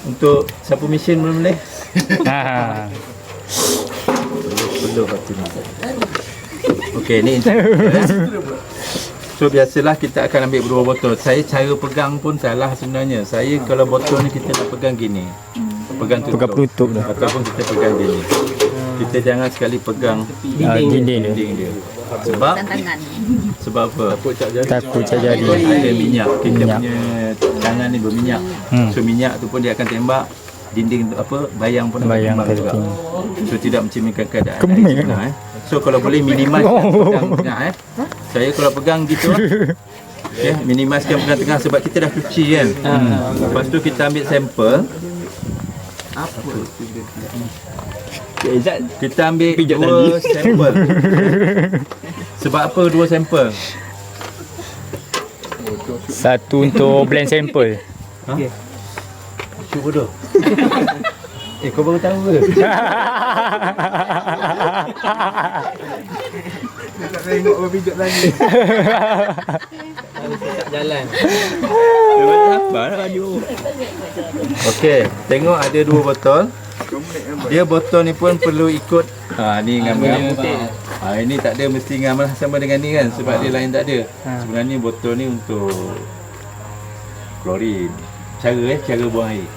Untuk sapu mesin boleh. Perlu waktu ni. Okey, ni so biasalah kita akan ambil berdua botol. Saya cara pegang pun salah sebenarnya. Saya kalau botol ni kita nak pegang gini. Pegang penutup dah. Ataupun kita pegang gini. Kita jangan sekali pegang Dinding dia. Sebab tangan. Sebab apa? Takut tak jadi. Ada minyak. Kita Minyak. punya tangan ni berminyak. So minyak tu pun dia akan tembak dinding tu apa, bayang pun akan Bayang tembak juga. tertinggi. So tidak mencerminkan keadaan Kemik air tengah, So kalau boleh minimaskan pegang tengah Saya kalau pegang gitu minimaskan pegang tengah sebab kita dah cuci kan. Lepas tu kita ambil sampel. Kita ambil dua sampel. Sebab apa dua sampel? Satu untuk blend sampel. Cuba bodoh. Kau baru tahu ke? Tak tengok berpijak lagi. Jalan. Okey, tengok ada dua botol. Dia botol ni pun perlu ikut ni ngam-ngam. Ini tak ada mesti ngam lah sama dengan ni kan sebab dia lain tak ada. Sebenarnya botol ni untuk klorin. Cara buang air.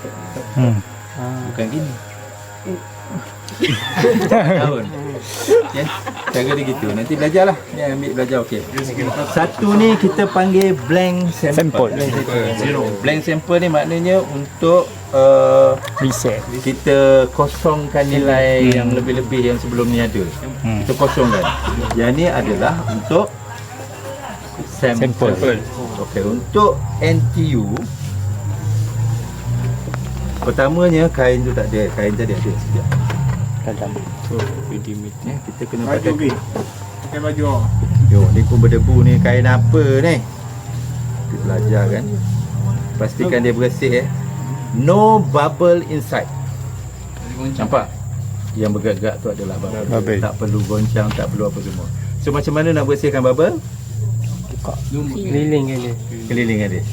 Bukan gini. Tahun. Okay. Cara dia gitu. Nanti belajarlah. Ni ambil belajar okey. Satu ni kita panggil blank sample. Blank sample ni maknanya untuk Reset. kita kosongkan nilai yang lebih-lebih yang sebelum ni ada. Kita kosongkan. Yang ni adalah untuk sampel. Okey, untuk NTU pertamanya kain tu tak ada. Kain tadi ada sekejap. Dalam. Kita kena Baju pakai. okey. Pakai baju. Yo, ni pun berdebu ni. Kain apa ni? Kita belajar kan. Pastikan dia bersih No bubble inside. Nampak? Yang bergerak-gerak tu adalah bubble. Tak perlu goncang, tak perlu apa semua. So macam mana nak bersihkan bubble? Keliling kan dia. Keliling dia.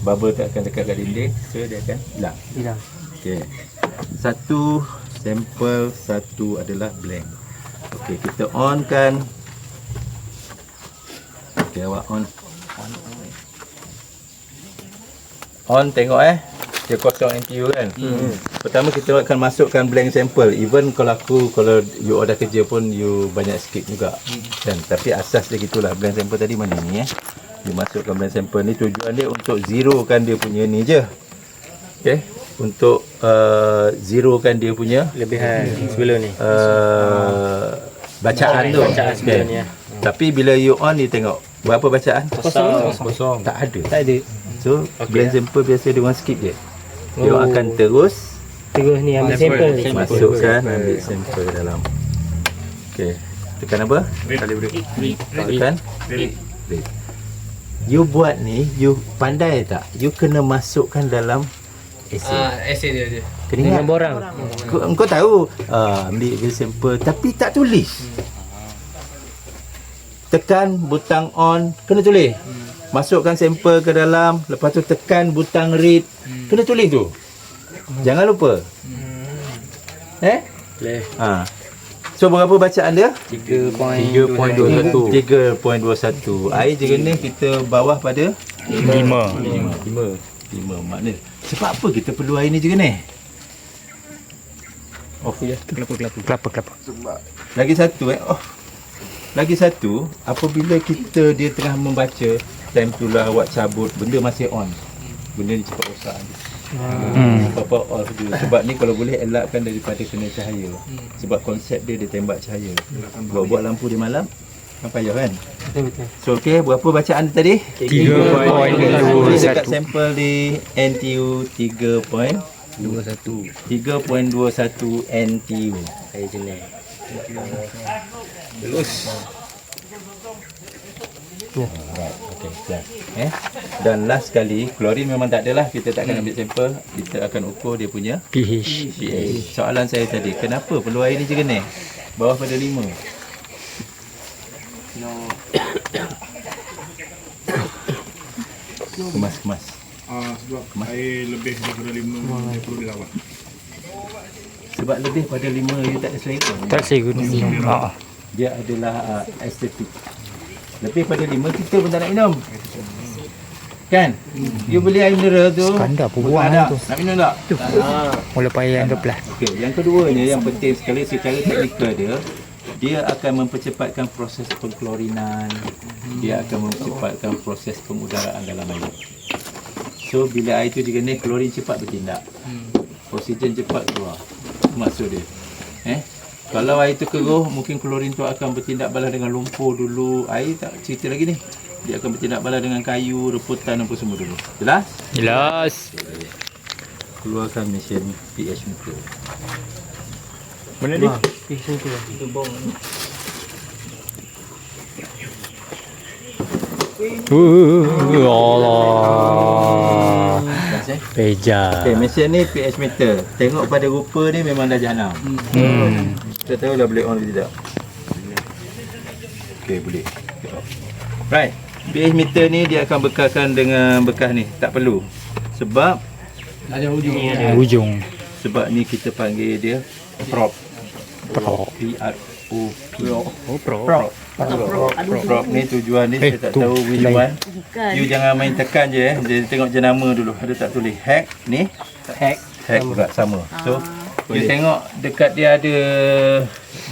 Bubble tak akan dekat kat dinding, so dia akan hilang. Okey. Satu sampel, satu adalah blank. Okey, kita on kan. Okey, awak on. On tengok dia kosong NTU kan. Pertama kita akan masukkan blank sample. Even kalau you order kerja pun you banyak skip juga. Kan? Tapi asas dia gitulah. Blank sample tadi mana ni You masukkan blank sample ni, tujuan dia untuk zerokan dia punya ni je. Okey, untuk zerokan dia punya Lebihan sebelum ni. bacaan tu. sebelum ni, Tapi bila you on ni tengok berapa bacaan? Kosong. Tak ada. Tak ada. So blank sample biasa dia orang skip je. Dia akan terus Terus ni ambil sampel ni. masukkan, ambil sampel dalam. Okey, tekan apa? Tekan read. You buat ni, you pandai tak? You kena masukkan dalam esei. Esei dia. Kena Dengan borang. Engkau tahu ambil je sampel tapi tak tulis. Tekan butang on, kena tulis. Masukkan sampel ke dalam, lepas tu tekan butang read, kena tulis tu. Jangan lupa. Boleh. So berapa bacaan dia? 3.21. 3.21. Air jernih kita bawah pada 5. 5 makna. Sebab apa kita perlu air ni jernih? Off ya. Kelapa. Lagi satu Lagi satu, apabila dia tengah membaca, time tu lah awak cabut, benda masih on. Benda ni cepat rosak dia. Apa off dia. Sebab ni kalau boleh elakkan daripada kena cahaya. Sebab konsep dia tembak cahaya. Buat lampu di malam kan payah kan? Betul. So okey, berapa bacaan dia tadi? 3.21. Dekat sampel di NTU 3.21 NTU. Air jenis. Okey, kelas. Dan last sekali, klorin memang tak adalah, kita tak akan ambil sampel, kita akan ukur dia punya pH. pH. Soalan saya tadi, kenapa perlu air ni jernih? Bawah pada 5. Kemas. Sebab air lebih daripada 5 dia perlu dirawat. Sebab lebih pada 5 dia tak ada selera. Tak saya guna minum. Dia adalah estetik. Lebih pada 5 kita pun tak nak minum. Kan? You beli air mineral tu. Skandar pun bukan buang ada. tu. Nak minum tak? Mula payah yang 12. Okey, yang keduanya yang penting sekali secara teknikal dia, dia akan mempercepatkan proses pengklorinan, dia akan mempercepatkan proses pengudaraan dalam air. So bila air itu digenang, klorin cepat bertindak, oksigen cepat keluar. Itu maksud dia. Kalau air itu keruh, mungkin klorin tu akan bertindak balas dengan lumpur dulu. Air tak cerita lagi ni. Dia akan bertindak balas dengan kayu, reputan apa semua dulu. Jelas? Jelas. Keluarkan mesin pH meter. Mana ni? Allah. Peja. Okay, mesin ni pH meter. Tengok pada rupa ni memang dah jahanam. Kita tahu dah boleh on ke tidak. Okay, boleh. Right. pH meter ni dia akan bekalkan dengan bekas ni. Tak perlu. Sebab Ujung. sebab ni kita panggil dia prop. Prop. P-R-O-P. Oh, prop. Prop ni tujuan ni saya tak tahu which one. You jangan main tekan je Jadi tengok jenama dulu. Ada tak tulis hack ni? Hack juga sama. So you tengok dekat dia ada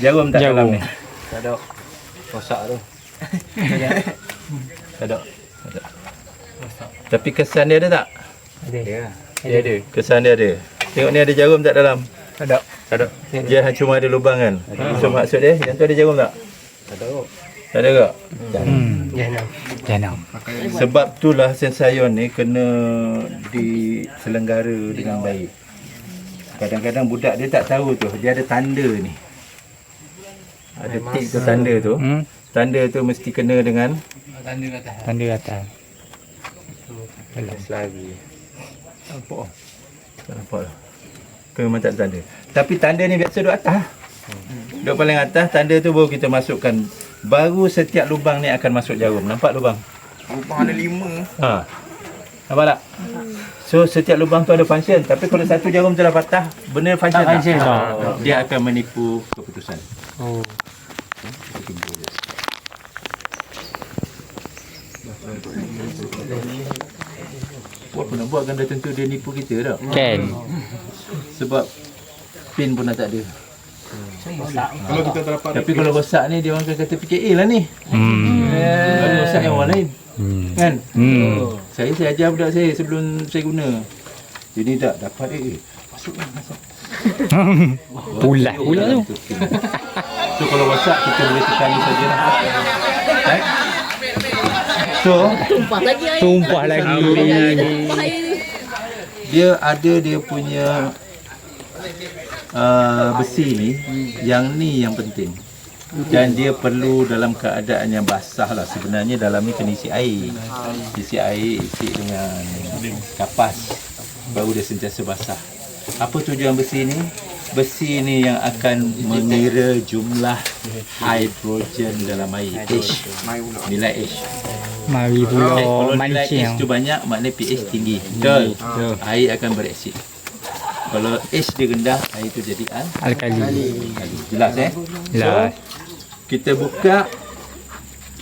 jarum tak dalam ni? Tak ada. Rosak tu. Tak ada. Tapi kesan dia ada tak? Ada. Dia ada. Kesan dia ada. Tengok ni ada jarum tak dalam? Tak ada. Tak ada. Dia cuma ada lubang kan? So maksud dia yang tu ada jarum tak? Tak ada. Tak ada tak? Jahanam. Sebab itulah Sensaion ni kena diselenggara dengan baik. Kadang-kadang budak dia tak tahu tu, dia ada tanda ni. Ada tik tu tanda tu. Tanda tu mesti kena dengan Tanda atas. Lagi. nampak. Tak nampak lah. Kau memang tak ada tanda. Tapi tanda ni biasa duduk atas. Duduk paling atas, tanda tu baru kita masukkan. Baru setiap lubang ni akan masuk jarum. Nampak lubang? Lubang ada 5. Nampak tak? So setiap lubang tu ada function. Tapi kalau satu jarum telah patah, benar function tak? Dia akan menipu keputusan. Buat pun nak buat kan dah tentu dia nipu kita tak? Kan. Sebab pin pun dah tak ada. Kalau kita terdapat Tapi kalau rosak ni dia orang akan kata PKA lah ni. Kalau rosak yang orang lain. Kan? Saya ajar budak saya sebelum saya guna. Jadi tak dapat masukkan masuk. Pula tu. So kalau rosak kita boleh tekan ni saja lah. Right? So Tumpah lagi. dia ada dia punya besi ni. Yang ni yang penting. Dan dia perlu dalam keadaan yang basah lah. Sebenarnya dalam ni kena isi air. Isi air, isi dengan kapas. Baru dia sentiasa basah. Apa tujuan besi ni? Besi ni yang akan mengira jumlah hidrogen dalam air. H. Nilai H. Mari pula Kalau nilai H mancing. tu banyak, maknanya pH tinggi. Betul. Air akan bereaksi. Kalau H dia rendah, air tu jadi Alkali. Jelas Jelas. Kita buka.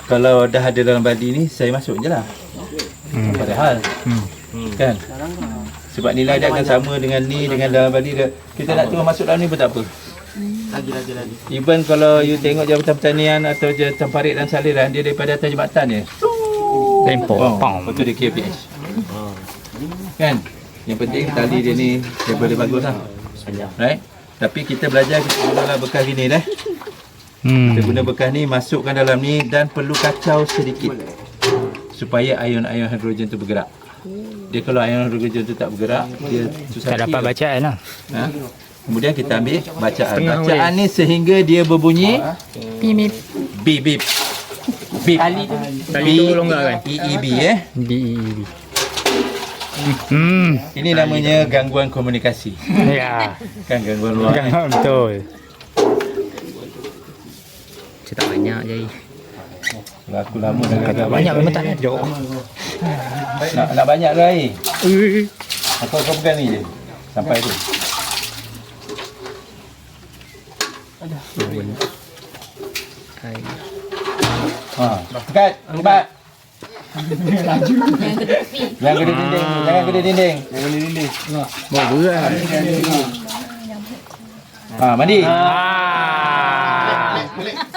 Kalau dah ada dalam badi ni, saya masuk je lah. Padahal kan? Sebab nilai dia akan sama dengan ni, dengan dalam badi dia. Kita nak terus masuk dalam ni pun tak apa. Lagi. Even kalau you tengok Jabatan Pertanian atau Jabatan Parit dan Saliran, dia daripada atas jembatan je. Tempoh. Lepas tu dia kira pH. Kan? Yang penting tali dia ni dia boleh bagus lah. Right? Tapi kita belajar, kita gunalah bekas gini dah. Kita guna bekas ni, masukkan dalam ni dan perlu kacau sedikit supaya ion-ion hidrogen tu bergerak. Dia kalau ion hidrogen tu tak bergerak, dia susah. Tak dapat bacaan lah. Kemudian kita ambil bacaan. Bacaan ni sehingga dia berbunyi Pimip. beep beep. Beep. Tali tu longgar kan? EEB BEB. Ini namanya gangguan komunikasi. Ya. Kan gangguan luar. Betul. Cetak banyak je. Kalau aku lama dah gagal Banyak memang tak ada. Nak banyak ke air? Kau pegang ni je. Sampai tu. Dekat. Empat. Jangan kena dinding. Jangan kena dinding. Bawa berat. Mandi.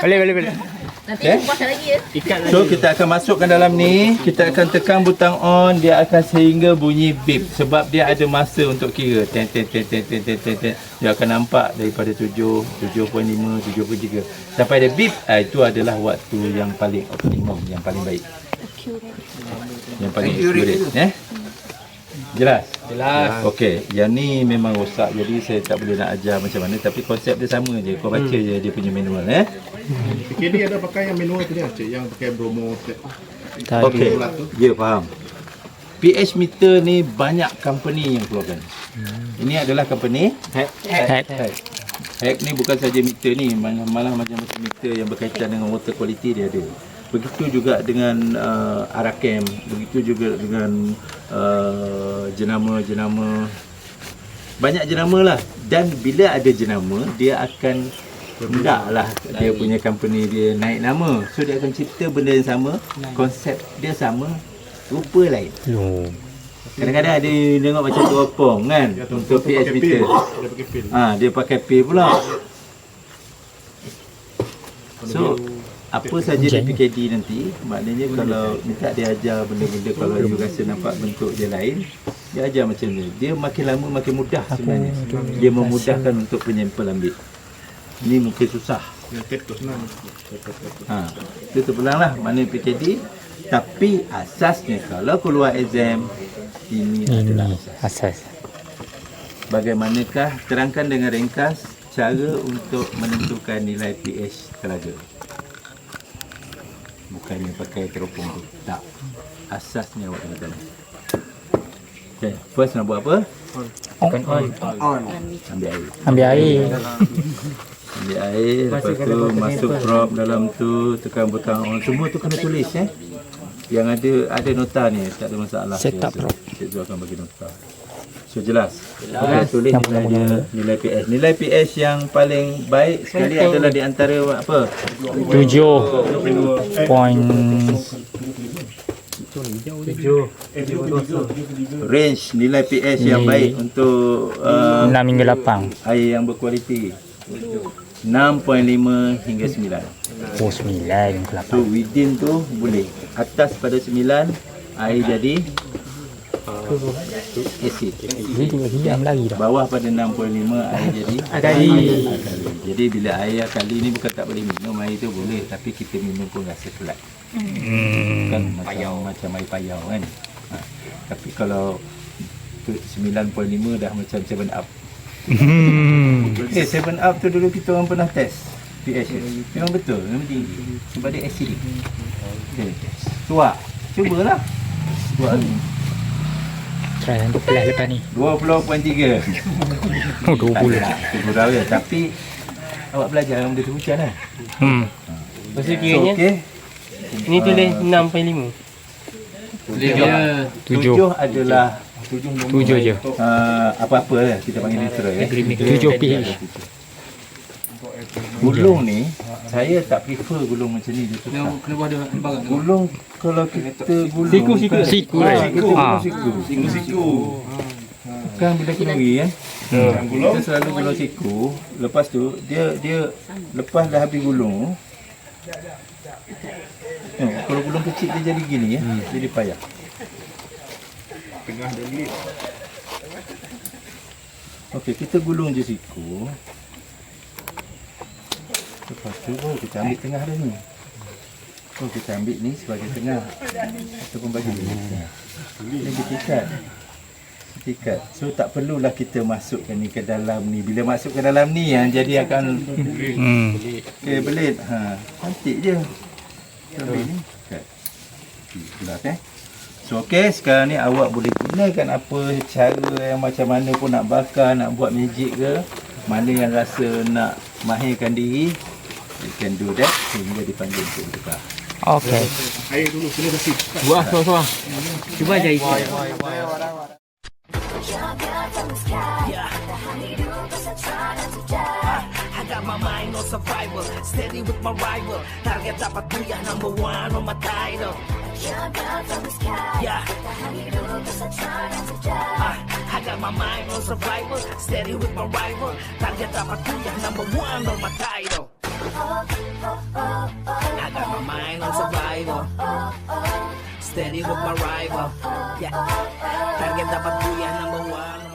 Boleh. Nanti Okay. puasa lagi ya. So kita akan masukkan dalam ni, kita akan tekan butang on, dia akan sehingga bunyi beep sebab dia ada masa untuk kira. Ten. Dia akan nampak daripada 7, 7.5, 7.3 sampai dia beep. Itu adalah waktu yang paling optimum, yang paling baik. Yang paling accurate. Jelas? Jelas. Okey, yang ni memang rosak jadi saya tak boleh nak ajar macam mana tapi konsep dia sama je. Kau baca je dia punya manual PKD ada pakai yang manual tu dia, cik, yang pakai bromo. Okey. Ya, faham. pH meter ni banyak company yang keluarkan. Ini adalah company Hack. Hack ni bukan saja meter ni, malah macam-macam meter yang berkaitan dengan water quality dia ada. Begitu juga dengan Arakem, begitu juga dengan jenama-jenama. Banyak jenama lah. Dan bila ada jenama, dia akan hendaklah dia punya company dia naik nama. So dia akan cipta benda yang sama, konsep dia sama, rupa lain. Kadang-kadang ada tengok macam teropong kan untuk pH meter. Dia pakai pil. Dia pakai pil pula. So apa saja di PKD nanti, maknanya kalau minta dia ajar benda-benda, kalau you rasa nampak bentuk dia lain, dia ajar macam ni. Dia makin lama makin mudah sebenarnya. Dia memudahkan untuk penyempel ambil. Ni mungkin susah. Yang tape tu senang. Itu terpulang lah mana PKD. Tapi asasnya kalau keluar exam, ini adalah asas. Bagaimanakah, terangkan dengan ringkas cara untuk menentukan nilai pH telaga. Bukannya pakai teropong tu. Tak. Asasnya awak kena tahu. Okay, first nak buat apa? On. Ambil air. Ambil air, lepas tu masuk prop dalam tu, tekan butang on. Semua tu kena tulis Yang ada nota ni, tak ada masalah. Setup prop. Cikgu akan bagi nota. So jelas. Okay, tulis nilai pH. Nilai pH yang paling baik sekali adalah di antara apa? 7 point Range nilai pH yang baik untuk 6 hingga 8. air yang berkualiti. 6.5 hingga 9. Oh 9 ke 8. So within tu boleh. Atas pada 9 air jadi asid. Jadi 2 jam lagi dah. Bawah pada 6.5 air jadi Akali. Jadi bila air akali ni bukan tak boleh minum, air tu boleh tapi kita minum pun rasa kelat. Kan macam air payau kan. Tapi kalau 9.5 dah macam 7 up. 7 up tu dulu kita orang pernah test pH dia. Memang betul, memang tinggi sebab dia acidic. Tuak, cubalah. Tuak ni Try untuk kelas lepas ni. 20.3. Oh 20. Cuba tahu ya, tapi awak belajar benda tu hujan lah. Maksud kiranya ini tulis 6.5. Dia 7 adalah 7 je. Apa-apa lah kita panggil neutral 7 pH. Gulung ni saya tak prefer gulung macam ni, dia susah. Kena buat ada barang. Gulung kalau kita gulung Siku. Siku. kan bila kenduri kan. Kita selalu gulung siku, lepas tu dia lepas dah habis gulung. Kalau gulung kecil dia jadi gini jadi payah. Tengah dia lip. Okey, kita gulung je siku. Lepas tu kita ambil tengah dia ni. Kita ambil ni sebagai tengah ataupun bagi ni. Ini ditikat. So tak perlulah kita masukkan ni ke dalam ni. Bila masuk ke dalam ni yang jadi akan belit. Cantik je. Ambil ni. Jelas So okey, sekarang ni awak boleh gunakan apa cara yang macam mana pun nak bakar, nak buat magic ke, mana yang rasa nak mahirkan diri, you can do that sehingga dipanggil untuk bertukar. Okey. Air dulu, sini kasih. Buat seorang. Cuba aja isi. I got my mind on survival, steady with my rival. Target dapat punya number 1 on my title. Yeah. I got my mind on survival, steady with my rival. Target dapat punya number 1 on my title. I got my mind on survival. Steady with my rival. Yeah. Target dapat kuya number one.